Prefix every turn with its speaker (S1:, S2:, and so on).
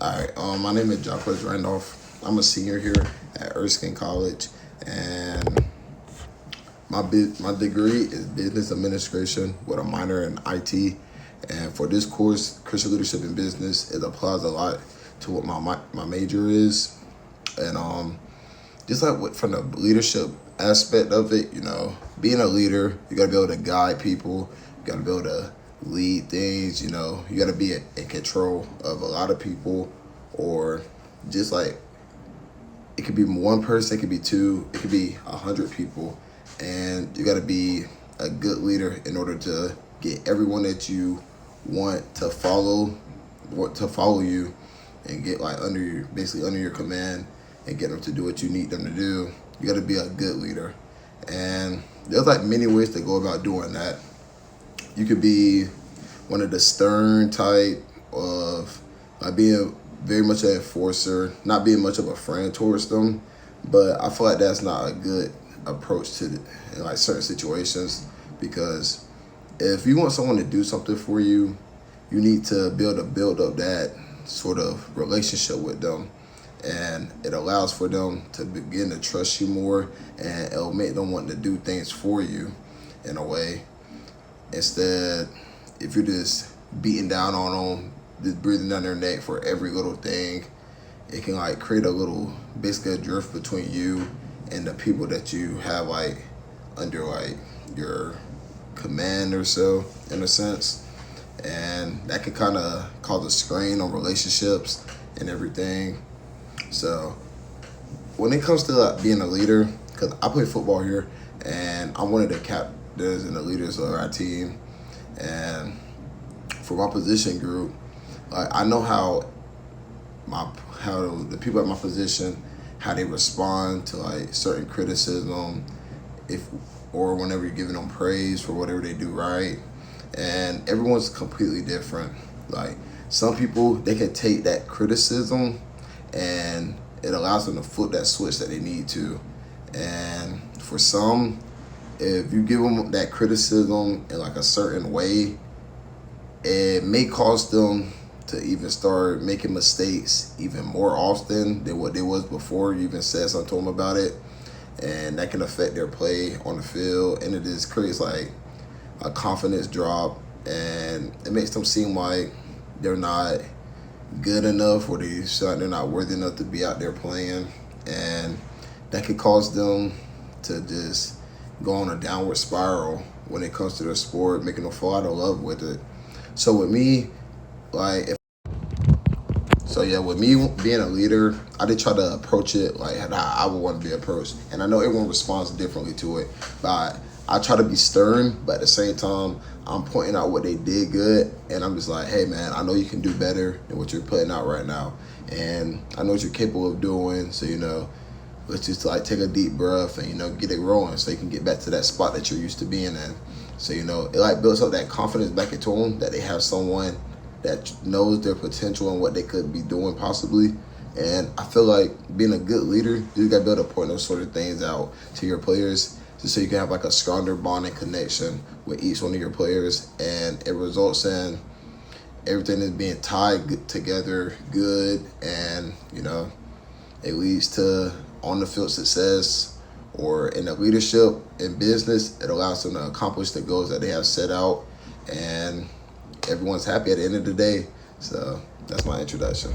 S1: All right. My name is Jacques Randolph. I'm a senior here at Erskine College, and my degree is business administration with a minor in IT. And for this course, Christian leadership in business, it applies a lot to what my major is, and just like from the leadership aspect of it, being a leader, you gotta be able to guide people, you gotta be able to lead things, you gotta be in control of a lot of people, or just like it could be one person, it could be two, it could be 100 people, and you gotta be a good leader in order to get everyone that you want to follow you and get like basically under your command and get them to do what you need them to do. You got to be a good leader, and there's like many ways to go about doing that. You could be one of the stern type of like being very much an enforcer, not being much of a friend towards them, but I feel like that's not a good approach to in like certain situations, because if you want someone to do something for you, you need to build up that sort of relationship with them, and it allows for them to begin to trust you more, and it'll make them want to do things for you in a way. Instead, if you're just beating down on them, just breathing down their neck for every little thing, it can like create basically a drift between you and the people that you have like under like your command or so, in a sense, and that can kind of cause a strain on relationships and everything. So when it comes to like being a leader, because I play football here and I'm one of the captains and the leaders of our team, and for my position group, like I know how the people at my position, how they respond to like certain criticism, or whenever you're giving them praise for whatever they do right. And everyone's completely different. Like some people, they can take that criticism and it allows them to flip that switch that they need to. And for some, if you give them that criticism in like a certain way, it may cause them to even start making mistakes even more often than what they was before you even said something to them about it. And that can affect their play on the field, and it just creates like a confidence drop, and it makes them seem like they're not good enough, or they're not worthy enough to be out there playing, and that could cause them to just go on a downward spiral when it comes to their sport, making them fall out of love with it. So with me, with me being a leader, I did try to approach it like how I would want to be approached. And I know everyone responds differently to it, but I try to be stern, but at the same time, I'm pointing out what they did good. And I'm just like, hey man, I know you can do better than what you're putting out right now. And I know what you're capable of doing. So, let's just like take a deep breath and, get it rolling so you can get back to that spot that you're used to being in. So, it like builds up that confidence back into them, that they have someone that knows their potential and what they could be doing possibly. And I feel like being a good leader, you got to be able to point those sort of things out to your players, just so you can have like a stronger bonding connection with each one of your players, and it results in everything is being tied together good, and it leads to on the field success, or in the leadership in business, it allows them to accomplish the goals that they have set out, and everyone's happy at the end of the day. So that's my introduction.